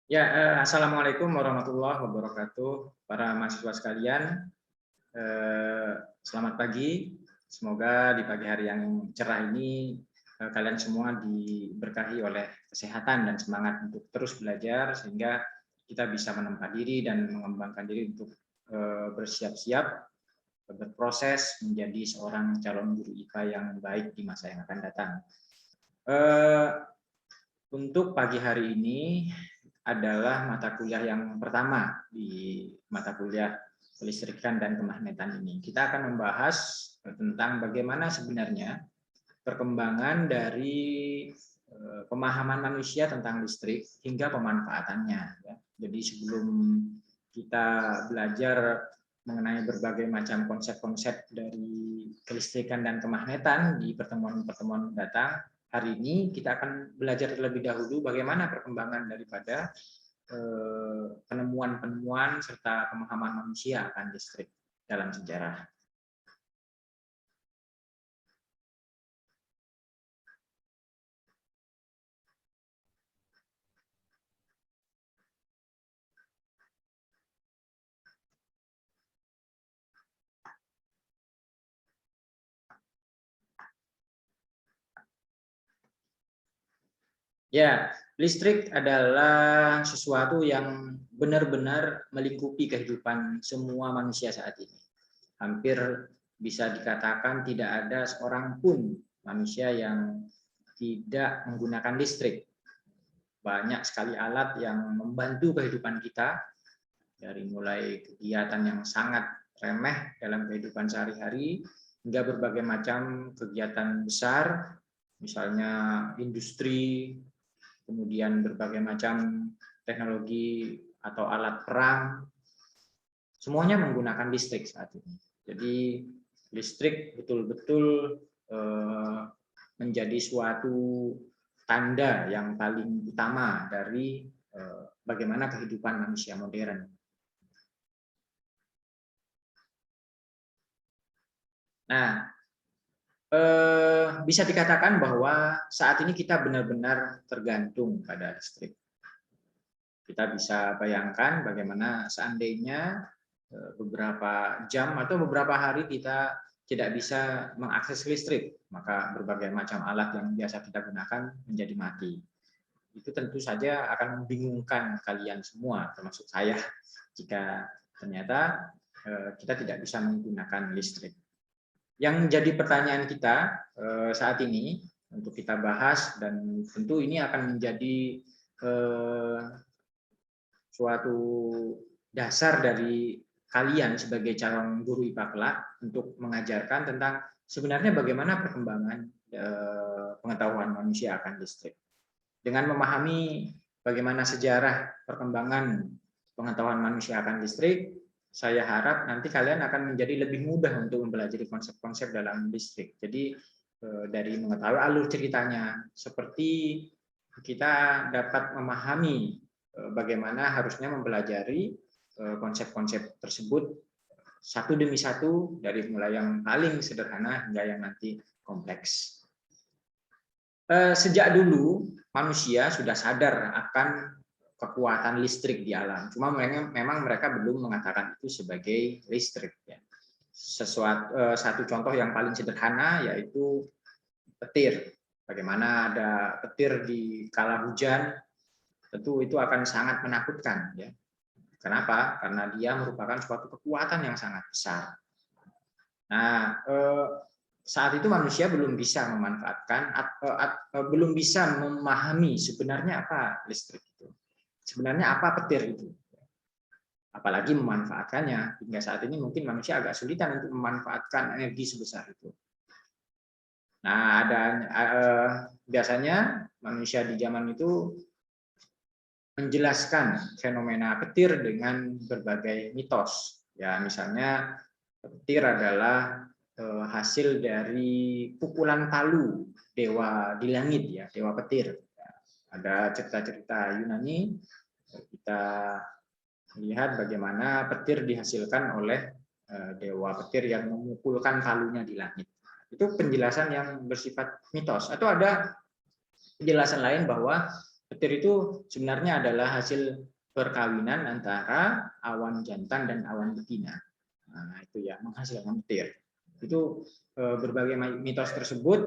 Ya, assalamualaikum warahmatullahi wabarakatuh, para mahasiswa sekalian. Selamat pagi. Semoga di pagi hari yang cerah ini kalian semua diberkahi oleh kesehatan dan semangat untuk terus belajar sehingga kita bisa menempa diri dan mengembangkan diri untuk bersiap-siap berproses menjadi seorang calon guru IPA yang baik di masa yang akan datang. Eh, untuk pagi hari ini adalah mata kuliah yang pertama di mata kuliah kelistrikan dan kemagnetan ini. Kita akan membahas tentang bagaimana sebenarnya perkembangan dari pemahaman manusia tentang listrik hingga pemanfaatannya. Jadi sebelum kita belajar mengenai berbagai macam konsep-konsep dari kelistrikan dan kemagnetan di pertemuan-pertemuan datang, hari ini kita akan belajar terlebih dahulu bagaimana perkembangan daripada penemuan-penemuan serta pemahaman manusia akan listrik dalam sejarah. Ya, listrik adalah sesuatu yang benar-benar melingkupi kehidupan semua manusia saat ini. Hampir bisa dikatakan tidak ada seorang pun manusia yang tidak menggunakan listrik. Banyak sekali alat yang membantu kehidupan kita, dari mulai kegiatan yang sangat remeh dalam kehidupan sehari-hari, hingga berbagai macam kegiatan besar, misalnya industri, kemudian berbagai macam teknologi atau alat perang, semuanya menggunakan listrik saat ini. Jadi listrik betul-betul menjadi suatu tanda yang paling utama dari bagaimana kehidupan manusia modern. Nah, bisa dikatakan bahwa saat ini kita benar-benar tergantung pada listrik. Kita bisa bayangkan bagaimana seandainya beberapa jam atau beberapa hari kita tidak bisa mengakses listrik, maka berbagai macam alat yang biasa kita gunakan menjadi mati. Itu tentu saja akan membingungkan kalian semua, termasuk saya, jika ternyata kita tidak bisa menggunakan listrik. Yang jadi pertanyaan kita saat ini untuk kita bahas, dan tentu ini akan menjadi suatu dasar dari kalian sebagai calon guru IPA kelak untuk mengajarkan tentang sebenarnya bagaimana perkembangan pengetahuan manusia akan listrik. Dengan memahami bagaimana sejarah perkembangan pengetahuan manusia akan listrik, saya harap nanti kalian akan menjadi lebih mudah untuk mempelajari konsep-konsep dalam listrik. Jadi dari mengetahui alur ceritanya, seperti kita dapat memahami bagaimana harusnya mempelajari konsep-konsep tersebut satu demi satu, dari mulai yang paling sederhana hingga yang nanti kompleks. Sejak dulu manusia sudah sadar akan kekuatan listrik di alam. Cuma memang mereka belum mengatakan itu sebagai listrik. Satu contoh yang paling sederhana yaitu petir. Bagaimana ada petir di kala hujan, tentu itu akan sangat menakutkan. Kenapa? Karena dia merupakan suatu kekuatan yang sangat besar. Nah, saat itu manusia belum bisa memanfaatkan, belum bisa memahami sebenarnya apa listrik itu, sebenarnya apa petir itu, apalagi memanfaatkannya. Hingga saat ini mungkin manusia agak sulitan untuk memanfaatkan energi sebesar itu. Nah, biasanya manusia di zaman itu menjelaskan fenomena petir dengan berbagai mitos. Ya, misalnya petir adalah hasil dari pukulan palu dewa di langit, ya, dewa petir. Ada cerita-cerita Yunani, kita lihat bagaimana petir dihasilkan oleh dewa petir yang memukulkan palunya di langit. Itu penjelasan yang bersifat mitos. Atau ada penjelasan lain bahwa Petir itu sebenarnya adalah hasil perkawinan antara awan jantan dan awan betina. Nah, itu ya menghasilkan petir. Itu berbagai mitos tersebut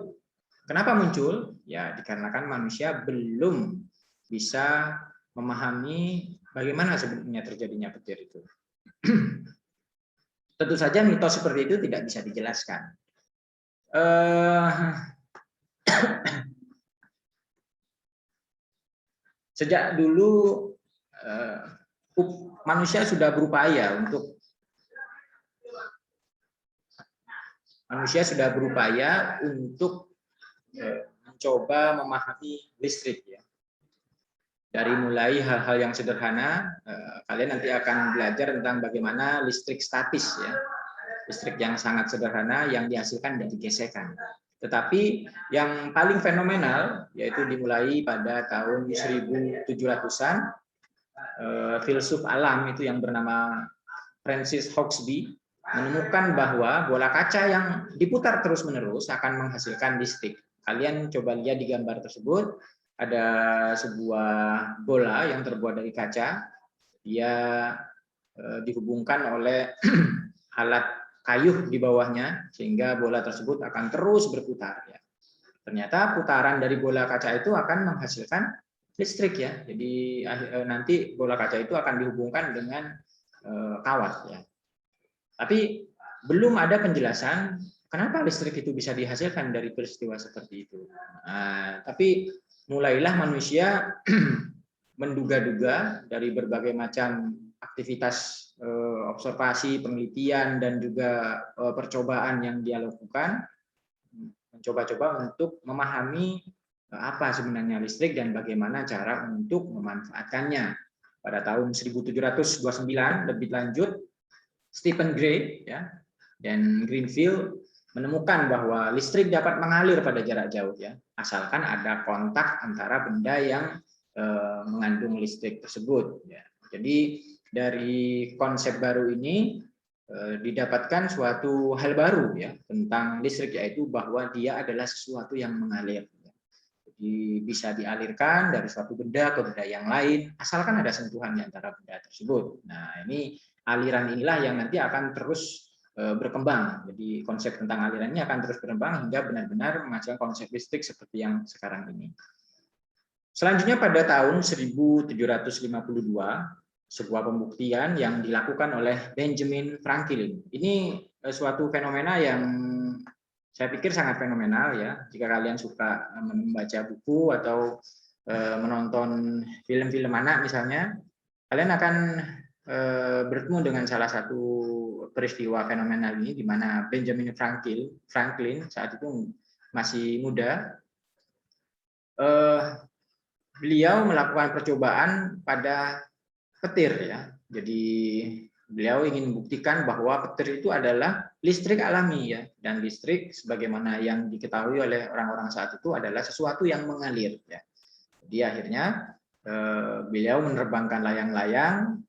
kenapa muncul? Ya dikarenakan manusia belum bisa memahami bagaimana sebenarnya terjadinya petir itu. Tentu saja mitos seperti itu tidak bisa dijelaskan. Sejak dulu manusia sudah berupaya untuk mencoba memahami listrik ya. Dari mulai hal-hal yang sederhana, kalian nanti akan belajar tentang bagaimana listrik statis ya. Listrik yang sangat sederhana yang dihasilkan dari gesekan. Tetapi yang paling fenomenal yaitu dimulai pada tahun 1700-an, filsuf alam itu yang bernama Francis Hauksbee menemukan bahwa bola kaca yang diputar terus-menerus akan menghasilkan listrik. Kalian coba lihat di gambar tersebut, ada sebuah bola yang terbuat dari kaca, dia dihubungkan oleh alat kayu di bawahnya, sehingga bola tersebut akan terus berputar. Ya. Ternyata putaran dari bola kaca itu akan menghasilkan listrik ya. Jadi nanti bola kaca itu akan dihubungkan dengan kawat ya. Tapi belum ada penjelasan kenapa listrik itu bisa dihasilkan dari peristiwa seperti itu. Nah, tapi mulailah manusia menduga-duga dari berbagai macam aktivitas observasi, penelitian, dan juga percobaan yang dia lakukan, mencoba-coba untuk memahami apa sebenarnya listrik dan bagaimana cara untuk memanfaatkannya. Pada tahun 1729 lebih lanjut, Stephen Gray ya, dan Greenfield menemukan bahwa listrik dapat mengalir pada jarak jauh ya, asalkan ada kontak antara benda yang mengandung listrik tersebut. Ya. Jadi dari konsep baru ini didapatkan suatu hal baru ya tentang listrik, yaitu bahwa dia adalah sesuatu yang mengalir. Jadi bisa dialirkan dari suatu benda ke benda yang lain, asalkan ada sentuhan di antara benda tersebut. Nah ini aliran inilah yang nanti akan terus berkembang. Jadi konsep tentang aliran ini akan terus berkembang hingga benar-benar menghasilkan konsep listrik seperti yang sekarang ini. Selanjutnya pada tahun 1752, sebuah pembuktian yang dilakukan oleh Benjamin Franklin. Ini suatu fenomena yang saya pikir sangat fenomenal ya. Jika kalian suka membaca buku atau menonton film-film anak misalnya, kalian akan bertemu dengan salah satu peristiwa fenomenal ini, di mana Benjamin Franklin saat itu masih muda. Beliau melakukan percobaan pada petir ya. Jadi beliau ingin membuktikan bahwa petir itu adalah listrik alami ya, dan listrik sebagaimana yang diketahui oleh orang-orang saat itu adalah sesuatu yang mengalir ya. Jadi akhirnya beliau menerbangkan layang-layang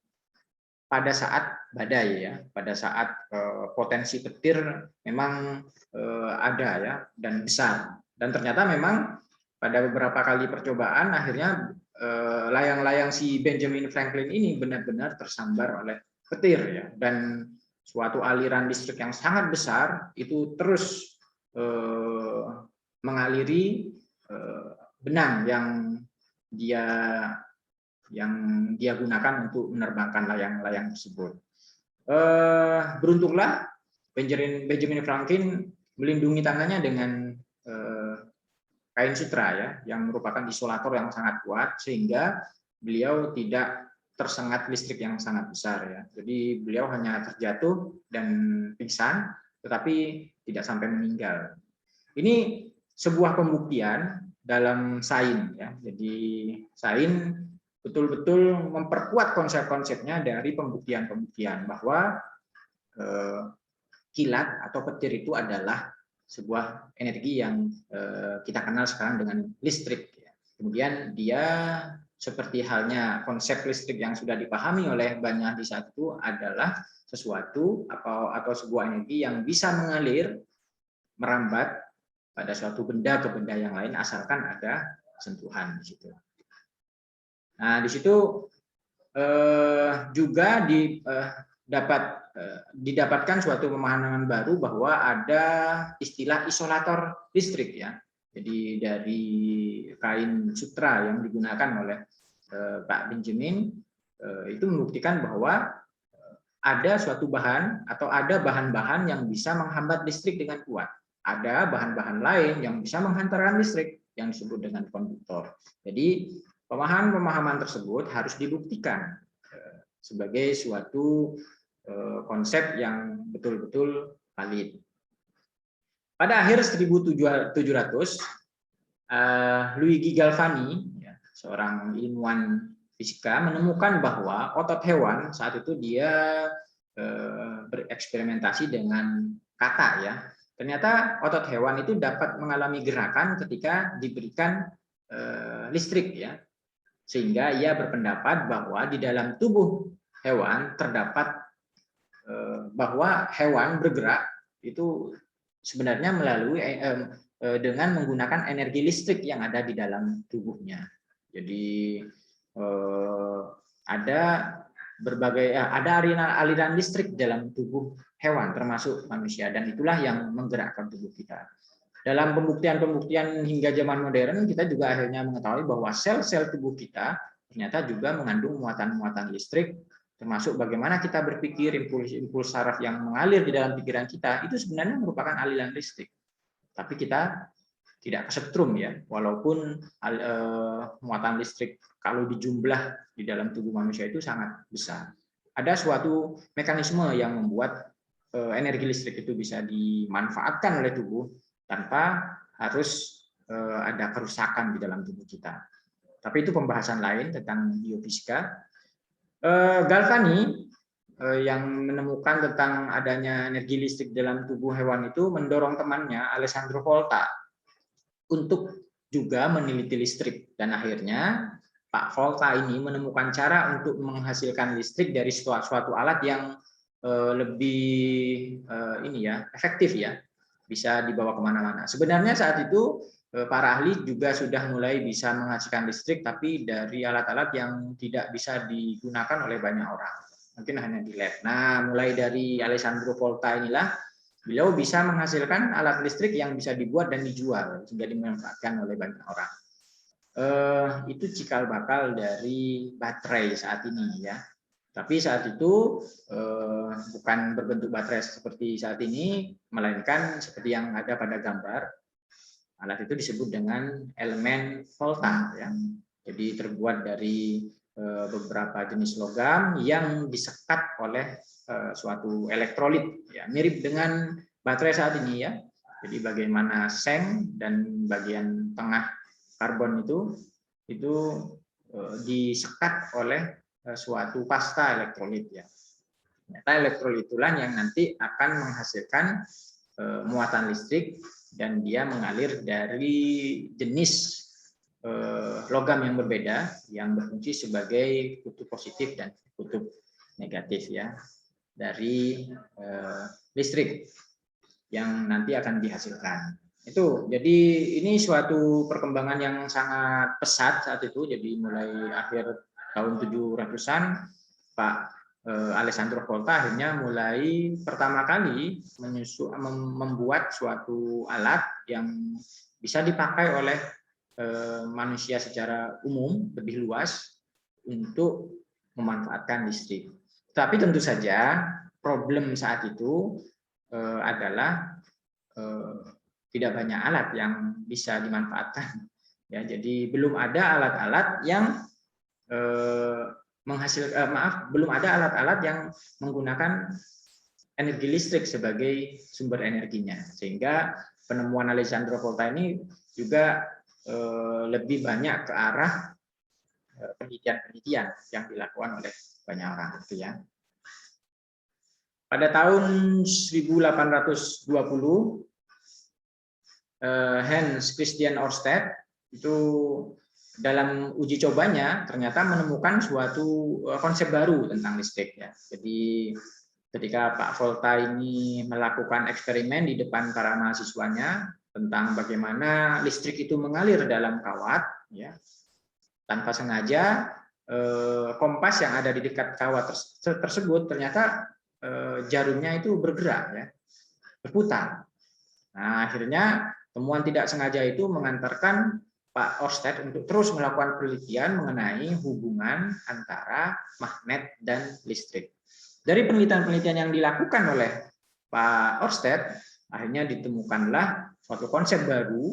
pada saat badai ya, pada saat potensi petir memang ada ya dan besar, dan ternyata memang pada beberapa kali percobaan akhirnya layang-layang si Benjamin Franklin ini benar-benar tersambar oleh petir ya, dan suatu aliran listrik yang sangat besar itu terus mengaliri benang yang dia gunakan untuk menerbangkan layang-layang tersebut. Beruntunglah Benjamin Franklin melindungi tangannya dengan kain sutra ya, yang merupakan isolator yang sangat kuat, sehingga beliau tidak tersengat listrik yang sangat besar ya. Jadi beliau hanya terjatuh dan pingsan, tetapi tidak sampai meninggal. Ini sebuah pembuktian dalam sains ya. Jadi sains betul-betul memperkuat konsep-konsepnya dari pembuktian-pembuktian bahwa kilat atau petir itu adalah sebuah energi yang kita kenal sekarang dengan listrik. Kemudian dia seperti halnya konsep listrik yang sudah dipahami oleh banyak di saat itu adalah sesuatu atau sebuah energi yang bisa mengalir, merambat pada suatu benda ke benda yang lain asalkan ada sentuhan di situ. Nah, di situ juga didapatkan suatu pemahaman baru bahwa ada istilah isolator listrik ya. Jadi dari kain sutra yang digunakan oleh Pak Benjamin itu membuktikan bahwa ada suatu bahan atau ada bahan-bahan yang bisa menghambat listrik dengan kuat. Ada bahan-bahan lain yang bisa menghantarkan listrik yang disebut dengan konduktor. Jadi pemahaman tersebut harus dibuktikan sebagai suatu konsep yang betul-betul valid. Pada akhir 1700, Luigi Galvani, seorang ilmuwan fisika, menemukan bahwa otot hewan saat itu dia bereksperimentasi dengan kata ya. Ternyata otot hewan itu dapat mengalami gerakan ketika diberikan listrik ya. Sehingga ia berpendapat bahwa di dalam tubuh hewan terdapat bahwa hewan bergerak itu sebenarnya melalui dengan menggunakan energi listrik yang ada di dalam tubuhnya. Jadi ada berbagai aliran listrik dalam tubuh hewan termasuk manusia, dan itulah yang menggerakkan tubuh kita. Dalam pembuktian hingga zaman modern, kita juga akhirnya mengetahui bahwa sel-sel tubuh kita ternyata juga mengandung muatan-muatan listrik, termasuk bagaimana kita berpikir, impuls saraf yang mengalir di dalam pikiran kita, itu sebenarnya merupakan aliran listrik. Tapi kita tidak kesetrum ya, walaupun muatan listrik kalau dijumlah di dalam tubuh manusia itu sangat besar. Ada suatu mekanisme yang membuat energi listrik itu bisa dimanfaatkan oleh tubuh tanpa harus ada kerusakan di dalam tubuh kita. Tapi itu pembahasan lain tentang biofisika. Galvani yang menemukan tentang adanya energi listrik dalam tubuh hewan itu mendorong temannya Alessandro Volta untuk juga meneliti listrik, dan akhirnya Pak Volta ini menemukan cara untuk menghasilkan listrik dari suatu alat yang lebih efektif ya, bisa dibawa kemana-mana. Sebenarnya saat itu para ahli juga sudah mulai bisa menghasilkan listrik, tapi dari alat-alat yang tidak bisa digunakan oleh banyak orang, mungkin hanya di lab. Nah, mulai dari Alessandro Volta inilah beliau bisa menghasilkan alat listrik yang bisa dibuat dan dijual sehingga dimanfaatkan oleh banyak orang. Itu cikal bakal dari baterai saat ini ya. Tapi saat itu bukan berbentuk baterai seperti saat ini, melainkan seperti yang ada pada gambar. Alat itu disebut dengan elemen volta ya. Jadi terbuat dari beberapa jenis logam yang disekat oleh suatu elektrolit ya, mirip dengan baterai saat ini ya. Jadi bagaimana seng dan bagian tengah karbon itu disekat oleh suatu pasta elektrolit ya. Ternyata elektrolit itulah yang nanti akan menghasilkan muatan listrik, dan dia mengalir dari jenis logam yang berbeda yang berfungsi sebagai kutub positif dan kutub negatif ya dari listrik yang nanti akan dihasilkan. Itu jadi ini suatu perkembangan yang sangat pesat saat itu. Jadi mulai akhir tahun 700-an Pak Alessandro Volta akhirnya mulai pertama kali membuat suatu alat yang bisa dipakai oleh manusia secara umum lebih luas untuk memanfaatkan listrik. Tapi tentu saja problem saat itu adalah tidak banyak alat yang bisa dimanfaatkan. Ya, jadi belum ada alat-alat yang belum ada alat-alat yang menggunakan energi listrik sebagai sumber energinya, sehingga penemuan Alessandro Volta ini juga lebih banyak ke arah penelitian-penelitian yang dilakukan oleh banyak orang gitu ya. Pada tahun 1820 Hans Christian Ørsted itu dalam uji cobanya ternyata menemukan suatu konsep baru tentang listrik ya. Jadi ketika Pak Volta ini melakukan eksperimen di depan para mahasiswanya tentang bagaimana listrik itu mengalir dalam kawat ya, tanpa sengaja kompas yang ada di dekat kawat tersebut ternyata jarumnya itu bergerak, ya, berputar. Nah, akhirnya temuan tidak sengaja itu mengantarkan Pak Oersted untuk terus melakukan penelitian mengenai hubungan antara magnet dan listrik. Dari penelitian-penelitian yang dilakukan oleh Pak Oersted, akhirnya ditemukanlah suatu konsep baru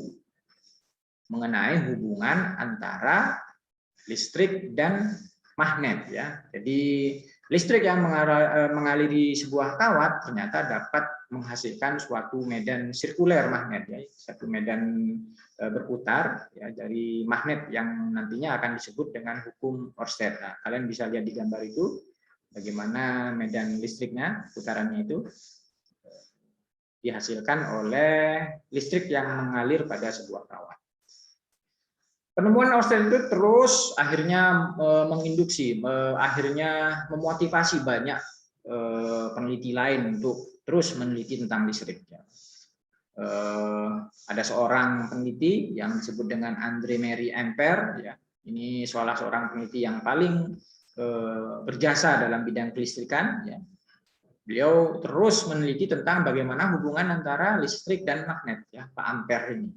mengenai hubungan antara listrik dan magnet, ya. Jadi listrik yang mengaliri sebuah kawat ternyata dapat menghasilkan suatu medan sirkuler magnet, ya, satu medan berputar, ya, dari magnet yang nantinya akan disebut dengan hukum Oersted. Nah, kalian bisa lihat di gambar itu bagaimana medan listriknya, putarannya itu dihasilkan oleh listrik yang mengalir pada sebuah kawat. Penemuan Oersted itu terus akhirnya menginduksi, akhirnya memotivasi banyak peneliti lain untuk terus meneliti tentang listrik. Ada seorang peneliti yang disebut dengan André Marie Ampère, ya. Ini salah seorang peneliti yang paling berjasa dalam bidang kelistrikan, ya. Beliau terus meneliti tentang bagaimana hubungan antara listrik dan magnet, ya, Pak Ampère ini.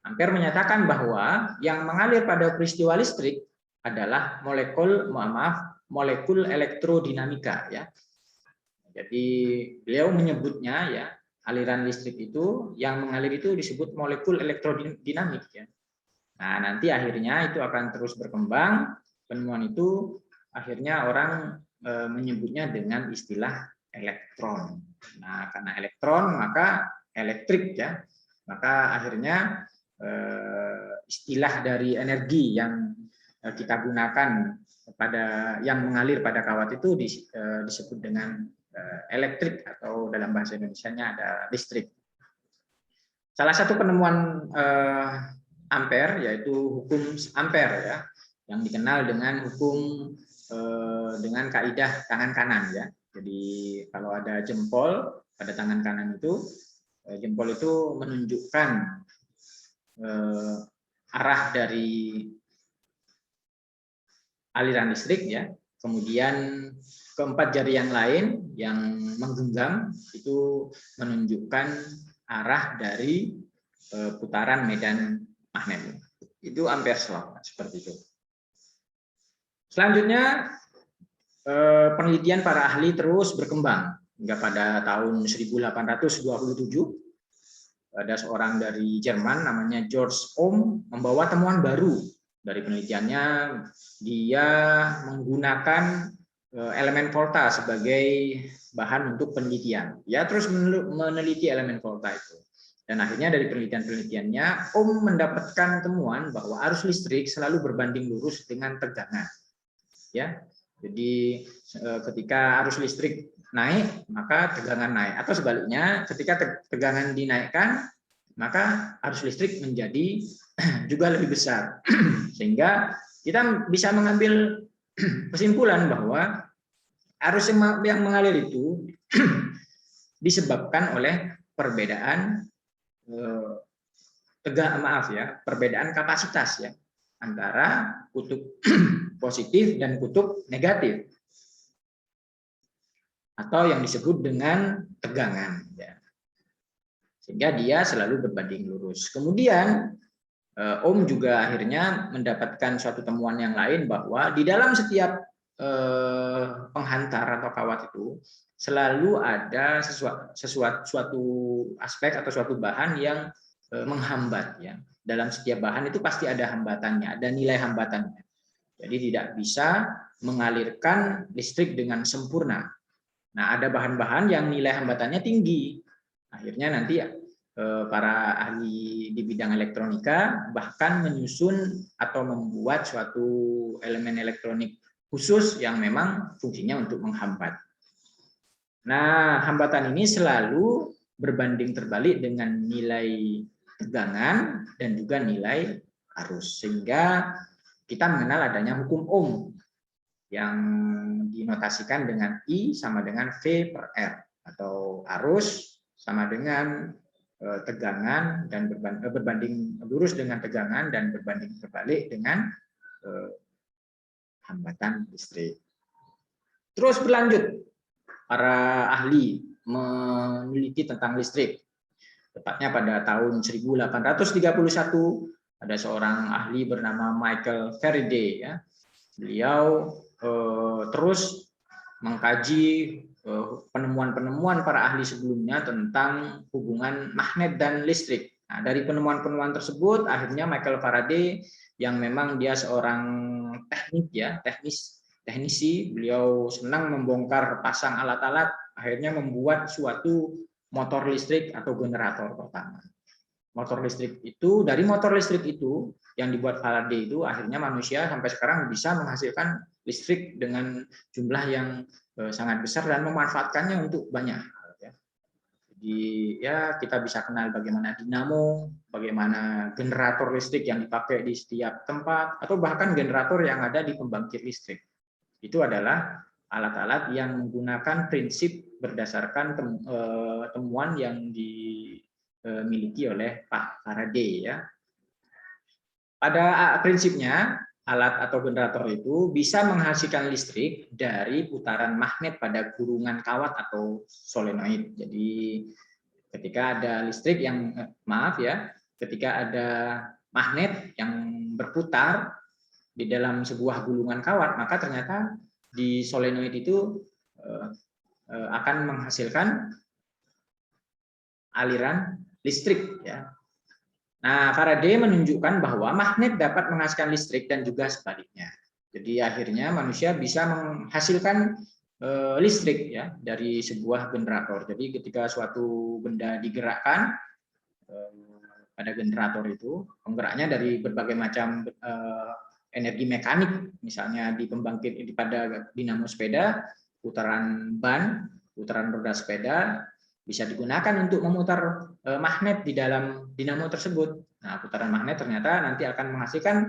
Ampère menyatakan bahwa yang mengalir pada peristiwa listrik adalah molekul elektrodinamika, ya. Jadi beliau menyebutnya, ya, aliran listrik itu yang mengalir itu disebut molekul elektrodinamik, ya. Nah, nanti akhirnya itu akan terus berkembang. Penemuan itu akhirnya orang menyebutnya dengan istilah elektron. Nah, karena elektron maka elektrik, ya. Maka akhirnya istilah dari energi yang kita gunakan pada yang mengalir pada kawat itu disebut dengan elektrik, atau dalam bahasa Indonesianya ada listrik. Salah satu penemuan Ampère yaitu hukum Ampère, ya, yang dikenal dengan hukum dengan kaidah tangan kanan, ya. Jadi kalau ada jempol pada tangan kanan itu, jempol itu menunjukkan arah dari aliran listrik, ya. Kemudian keempat jari yang lain yang menggenggam itu menunjukkan arah dari putaran medan magnet. Itu Ampere's law, seperti itu. Selanjutnya penelitian para ahli terus berkembang hingga pada tahun 1827 ada seorang dari Jerman namanya George Ohm membawa temuan baru. Dari penelitiannya dia menggunakan elemen volta sebagai bahan untuk penelitian. Dia terus meneliti elemen volta itu. Dan akhirnya dari penelitian-penelitiannya Ohm mendapatkan temuan bahwa arus listrik selalu berbanding lurus dengan tegangan. Ya. Jadi ketika arus listrik naik, maka tegangan naik, atau sebaliknya ketika tegangan dinaikkan, maka arus listrik menjadi juga lebih besar. Sehingga kita bisa mengambil kesimpulan bahwa arus yang mengalir itu disebabkan oleh perbedaan perbedaan kapasitas, ya, antara kutub positif dan kutub negatif, atau yang disebut dengan tegangan, ya. Sehingga dia selalu berbanding lurus. Kemudian Ohm juga akhirnya mendapatkan suatu temuan yang lain bahwa di dalam setiap penghantar atau kawat itu selalu ada suatu aspek atau suatu bahan yang menghambat, ya. Dalam setiap bahan itu pasti ada hambatannya, ada nilai hambatannya. Jadi tidak bisa mengalirkan listrik dengan sempurna. Nah, ada bahan-bahan yang nilai hambatannya tinggi. Akhirnya nanti para ahli di bidang elektronika bahkan menyusun atau membuat suatu elemen elektronik khusus yang memang fungsinya untuk menghambat. Nah, hambatan ini selalu berbanding terbalik dengan nilai tegangan dan juga nilai arus. Sehingga kita mengenal adanya hukum Ohm yang dinotasikan dengan I sama dengan V per R, atau arus sama dengan tegangan dan berbanding lurus dengan tegangan dan berbanding terbalik dengan hambatan listrik. Terus berlanjut, para ahli meneliti tentang listrik. Tepatnya pada tahun 1831 ada seorang ahli bernama Michael Faraday. Ya. Beliau terus mengkaji penemuan-penemuan para ahli sebelumnya tentang hubungan magnet dan listrik. Nah, dari penemuan-penemuan tersebut, akhirnya Michael Faraday yang memang dia seorang teknisi, beliau senang membongkar pasang alat-alat, akhirnya membuat suatu motor listrik atau generator pertama. Dari motor listrik itu yang dibuat Faraday itu, akhirnya manusia sampai sekarang bisa menghasilkan listrik dengan jumlah yang sangat besar dan memanfaatkannya untuk banyak hal. Ya. Jadi ya kita bisa kenal bagaimana dinamo, bagaimana generator listrik yang dipakai di setiap tempat, atau bahkan generator yang ada di pembangkit listrik. Itu adalah alat-alat yang menggunakan prinsip berdasarkan temuan yang dimiliki oleh Pak Faraday. Ya. Pada prinsipnya, alat atau generator itu bisa menghasilkan listrik dari putaran magnet pada gulungan kawat atau solenoid. Jadi ketika ada listrik yang ketika ada magnet yang berputar di dalam sebuah gulungan kawat, maka ternyata di solenoid itu akan menghasilkan aliran listrik. Ya. Nah, Faraday menunjukkan bahwa magnet dapat menghasilkan listrik dan juga sebaliknya. Jadi akhirnya manusia bisa menghasilkan listrik ya dari sebuah generator. Jadi ketika suatu benda digerakkan pada generator itu, penggeraknya dari berbagai macam energi mekanik, misalnya di pembangkit pada dinamo sepeda, putaran ban, putaran roda sepeda, bisa digunakan untuk memutar magnet di dalam dinamo tersebut. Nah, putaran magnet ternyata nanti akan menghasilkan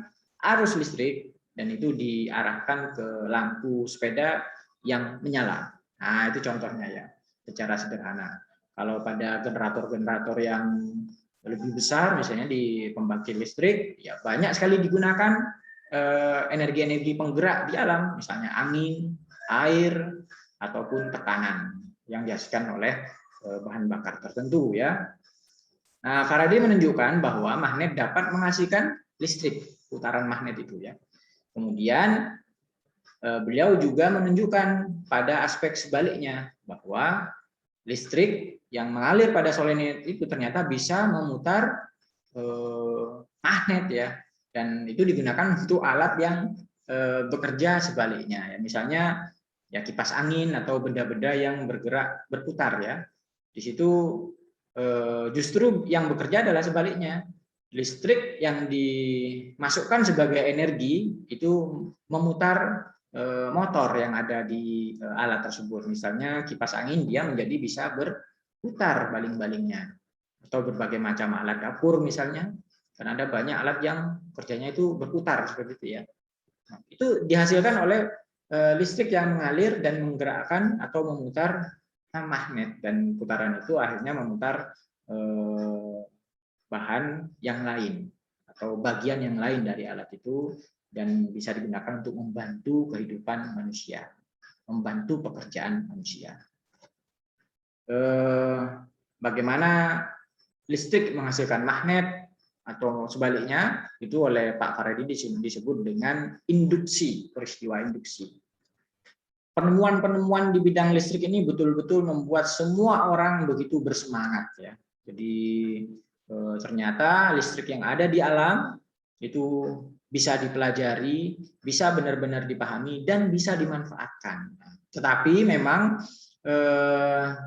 arus listrik dan itu diarahkan ke lampu sepeda yang menyala. Nah, itu contohnya ya, secara sederhana. Kalau pada generator-generator yang lebih besar, misalnya di pembangkit listrik, ya banyak sekali digunakan energi-energi penggerak di alam, misalnya angin, air, ataupun tekanan yang dihasilkan oleh bahan bakar tertentu ya. Nah, Faraday menunjukkan bahwa magnet dapat menghasilkan listrik, putaran magnet itu ya. Kemudian beliau juga menunjukkan pada aspek sebaliknya bahwa listrik yang mengalir pada solenoid itu ternyata bisa memutar magnet ya, dan itu digunakan untuk alat yang bekerja sebaliknya ya. Misalnya ya kipas angin atau benda-benda yang berputar ya. Di situ justru yang bekerja adalah sebaliknya. Listrik yang dimasukkan sebagai energi itu memutar motor yang ada di alat tersebut. Misalnya kipas angin dia menjadi bisa berputar baling-balingnya. Atau berbagai macam alat dapur misalnya. Karena ada banyak alat yang kerjanya itu berputar seperti itu ya. Nah, itu dihasilkan oleh listrik yang mengalir dan menggerakkan atau memutar magnet, dan putaran itu akhirnya memutar bahan yang lain atau bagian yang lain dari alat itu dan bisa digunakan untuk membantu kehidupan manusia, membantu pekerjaan manusia. Bagaimana listrik menghasilkan magnet atau sebaliknya itu oleh Pak Faraday disebut dengan induksi, peristiwa induksi. Penemuan-penemuan di bidang listrik ini betul-betul membuat semua orang begitu bersemangat ya. Jadi ternyata listrik yang ada di alam itu bisa dipelajari, bisa benar-benar dipahami dan bisa dimanfaatkan. Tetapi memang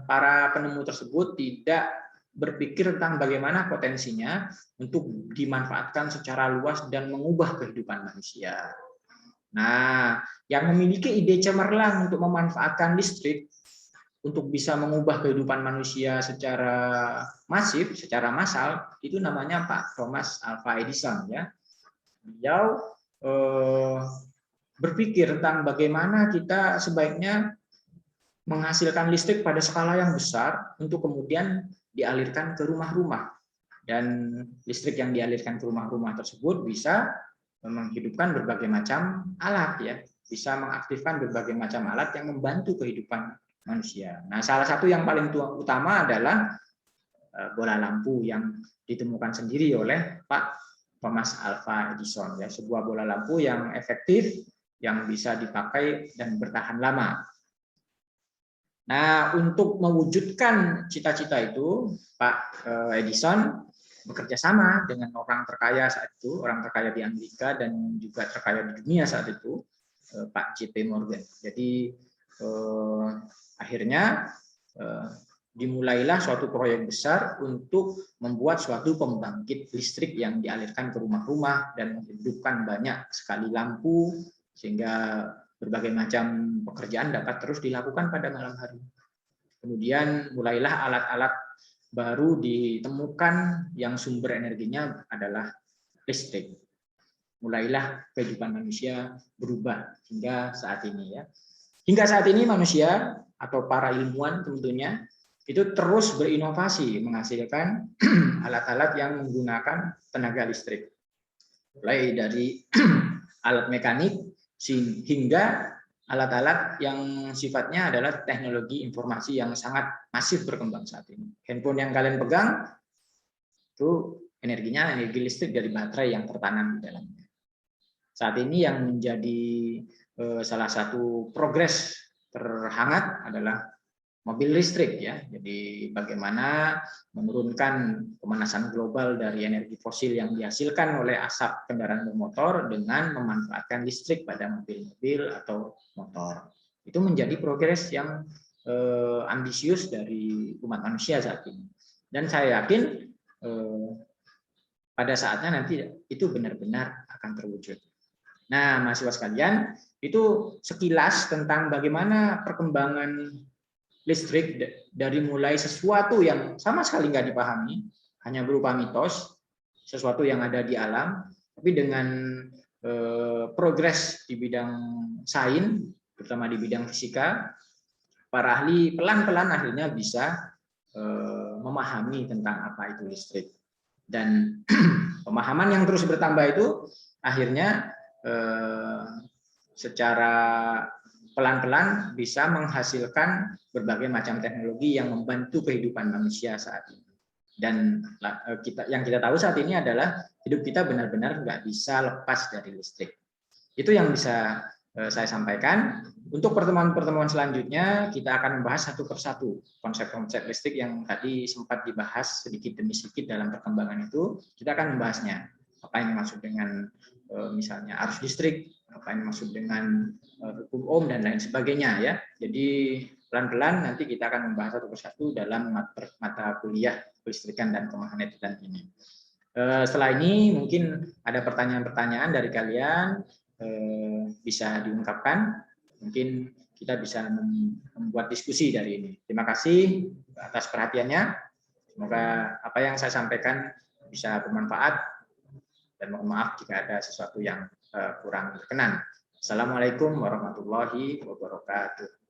para penemu tersebut tidak berpikir tentang bagaimana potensinya untuk dimanfaatkan secara luas dan mengubah kehidupan manusia. Nah, yang memiliki ide cemerlang untuk memanfaatkan listrik untuk bisa mengubah kehidupan manusia secara masif, secara massal, itu namanya Pak Thomas Alva Edison ya. Beliau berpikir tentang bagaimana kita sebaiknya menghasilkan listrik pada skala yang besar untuk kemudian dialirkan ke rumah-rumah. Dan listrik yang dialirkan ke rumah-rumah tersebut bisa menghidupkan berbagai macam alat ya. bisa mengaktifkan berbagai macam alat yang membantu kehidupan manusia. Nah, salah satu yang paling utama adalah bola lampu yang ditemukan sendiri oleh Pak Thomas Alva Edison, ya, sebuah bola lampu yang efektif, yang bisa dipakai dan bertahan lama. Nah, untuk mewujudkan cita-cita itu, Pak Edison bekerja sama dengan orang terkaya saat itu, orang terkaya di Amerika dan juga terkaya di dunia saat itu, Pak J.P. Morgan. Jadi akhirnya dimulailah suatu proyek besar untuk membuat suatu pembangkit listrik yang dialirkan ke rumah-rumah dan menghidupkan banyak sekali lampu sehingga berbagai macam pekerjaan dapat terus dilakukan pada malam hari. Kemudian mulailah alat-alat baru ditemukan yang sumber energinya adalah listrik. Mulailah kehidupan manusia berubah hingga saat ini, ya. Hingga saat ini manusia atau para ilmuwan tentunya itu terus berinovasi menghasilkan alat-alat yang menggunakan tenaga listrik. Mulai dari alat mekanik hingga alat-alat yang sifatnya adalah teknologi informasi yang sangat masif berkembang saat ini. Handphone yang kalian pegang itu energinya energi listrik dari baterai yang tertanam di dalamnya. Saat ini yang menjadi salah satu progres terhangat adalah mobil listrik, ya. Jadi bagaimana menurunkan pemanasan global dari energi fosil yang dihasilkan oleh asap kendaraan bermotor dengan memanfaatkan listrik pada mobil-mobil atau motor. Itu menjadi progres yang ambisius dari umat manusia saat ini. Dan saya yakin pada saatnya nanti itu benar-benar akan terwujud. Nah, mahasiswa sekalian, itu sekilas tentang bagaimana perkembangan listrik dari mulai sesuatu yang sama sekali nggak dipahami, hanya berupa mitos, sesuatu yang ada di alam, tapi dengan progres di bidang sains, terutama di bidang fisika, para ahli pelan-pelan akhirnya bisa memahami tentang apa itu listrik. Dan pemahaman yang terus bertambah itu akhirnya secara pelan-pelan bisa menghasilkan berbagai macam teknologi yang membantu kehidupan manusia saat ini. Dan yang kita tahu saat ini adalah hidup kita benar-benar nggak bisa lepas dari listrik. Itu yang bisa saya sampaikan. Untuk pertemuan-pertemuan selanjutnya kita akan membahas satu persatu konsep-konsep listrik yang tadi sempat dibahas sedikit demi sedikit dalam perkembangan itu. Kita akan membahasnya. Apa yang dimaksud dengan misalnya arus listrik, apa yang dimaksud dengan hukum Ohm dan lain sebagainya, ya. Jadi pelan-pelan nanti kita akan membahas satu persatu dalam mata kuliah kelistrikan dan kemagnetikan ini. Setelah ini mungkin ada pertanyaan-pertanyaan dari kalian, bisa diungkapkan, mungkin kita bisa membuat diskusi dari ini. Terima kasih atas perhatiannya. Semoga apa yang saya sampaikan bisa bermanfaat dan mohon maaf jika ada sesuatu yang kurang berkenan. Assalamualaikum warahmatullahi wabarakatuh.